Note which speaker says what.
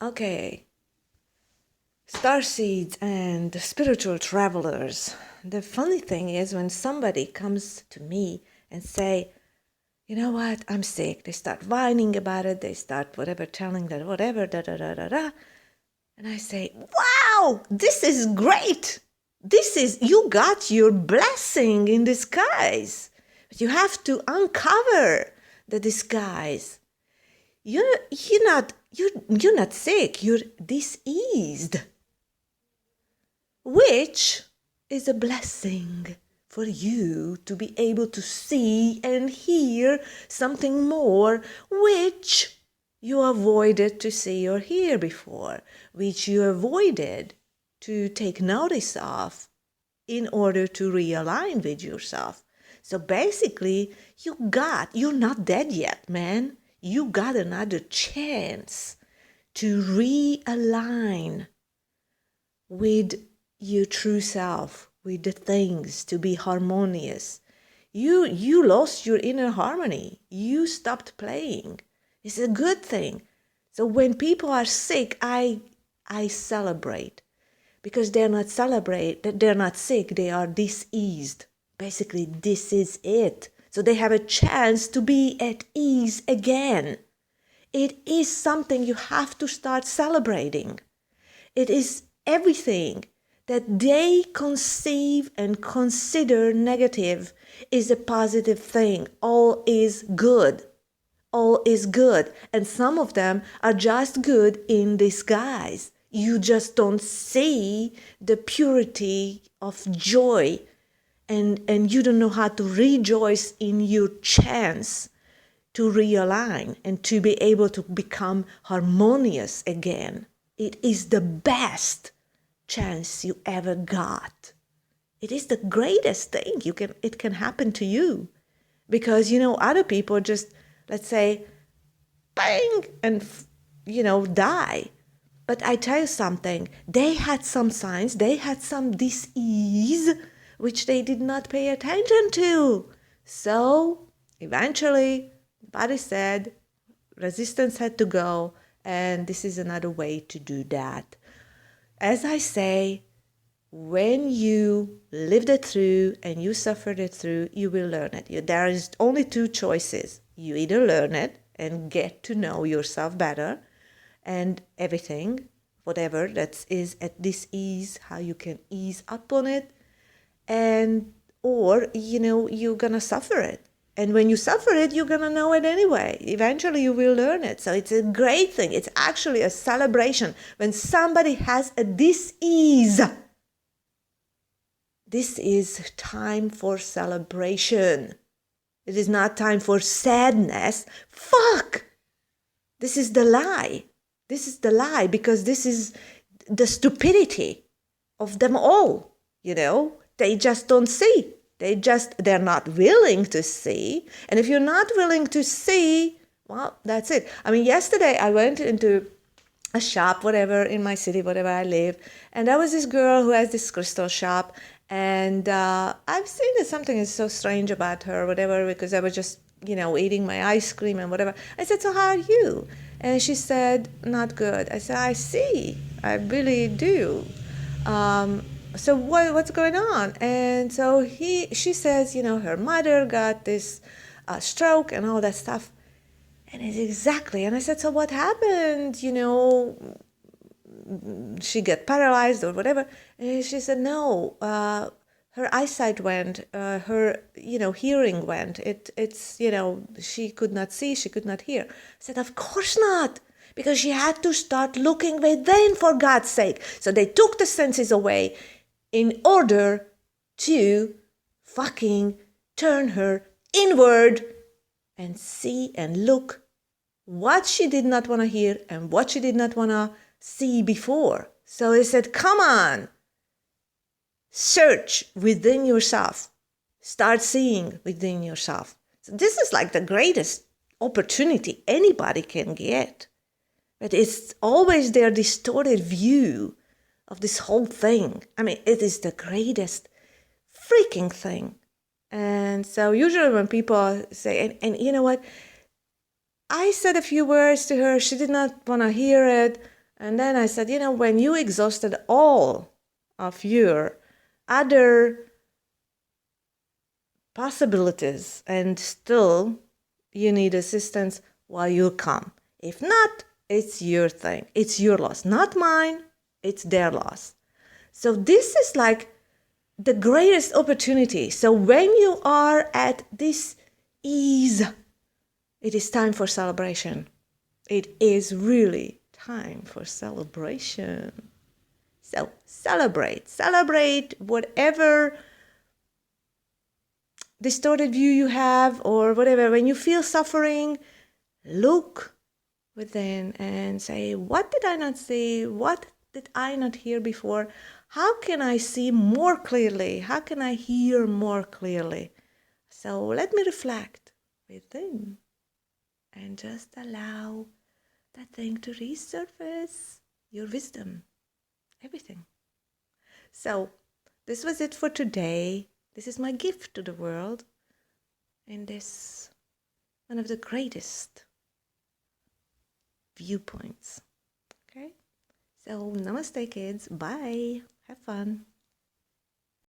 Speaker 1: Okay, starseeds and spiritual travelers. The funny thing is when somebody comes to me and say, you know what, I'm sick. They start whining about it. They start whatever, telling that whatever, da da da da da. And I say, wow, this is great. This is, you got your blessing in disguise. But you have to uncover the disguise. You're not sick, you're diseased, which is a blessing for you to be able to see and hear something more which you avoided to see or hear before, which you avoided to take notice of in order to realign with yourself. So basically, you're not dead yet, man. You got another chance to realign with your true self, with the things, to be harmonious. You lost your inner harmony. You stopped playing. It's a good thing. So when people are sick, I celebrate, because they're not sick, they are diseased. Basically, this is it. So they have a chance to be at ease again. It is something you have to start celebrating. It is everything that they conceive and consider negative is a positive thing. All is good. All is good. And some of them are just good in disguise. You just don't see the purity of joy, and you don't know how to rejoice in your chance to realign and to be able to become harmonious again. It is the best chance you ever got. It is the greatest thing it can happen to you, because other people just, let's say, bang, and die. But I tell you something, they had some signs, they had some disease which they did not pay attention to. So eventually the body said resistance had to go, and this is another way to do that. As I say, when you lived it through and you suffered it through, you will learn it. There is only two choices. You either learn it and get to know yourself better and everything, whatever that is at this ease, how you can ease up on it, and or you're gonna suffer it. And when you suffer it, you're gonna know it anyway. Eventually you will learn it. So it's a great thing. It's actually a celebration when somebody has a dis-ease. This is time for celebration. It is not time for sadness. Fuck! This is the lie. This is the lie, because this is the stupidity of them all. They just don't see. They're not willing to see. And if you're not willing to see, well, that's it. I mean, yesterday I went into a shop, whatever, in my city, whatever I live, and there was this girl who has this crystal shop, and I've seen that something is so strange about her, whatever, because I was just, eating my ice cream and whatever. I said, so how are you? And she said, not good. I said, I see. I really do. So what's going on? And so she says, her mother got this stroke and all that stuff. And it's exactly. And I said, so what happened? She got paralyzed or whatever. And she said, no, her eyesight went, her, hearing went. It's, she could not see, she could not hear. I said, of course not, because she had to start looking within, for God's sake. So they took the senses away in order to fucking turn her inward and see and look what she did not want to hear and what she did not want to see before. So he said, come on, search within yourself, start seeing within yourself. So this is like the greatest opportunity anybody can get. But it's always their distorted view of this whole thing. I mean, it is the greatest freaking thing. And so usually when people say, and you know what, I said a few words to her, she did not want to hear it. And then I said, when you exhausted all of your other possibilities and still you need assistance, well, you'll come. If not, it's your thing. It's your loss, not mine. It's their loss. So this is like the greatest opportunity. So when you are at this ease, it is time for celebration. It is really time for celebration. So celebrate whatever distorted view you have or whatever. When you feel suffering, look within and say, what did I not see? What did I not hear before? How can I see more clearly? How can I hear more clearly? So let me reflect within and just allow that thing to resurface your wisdom, everything. So this was it for today. This is my gift to the world in this one of the greatest viewpoints. Okay? So namaste, kids. Bye. Have fun.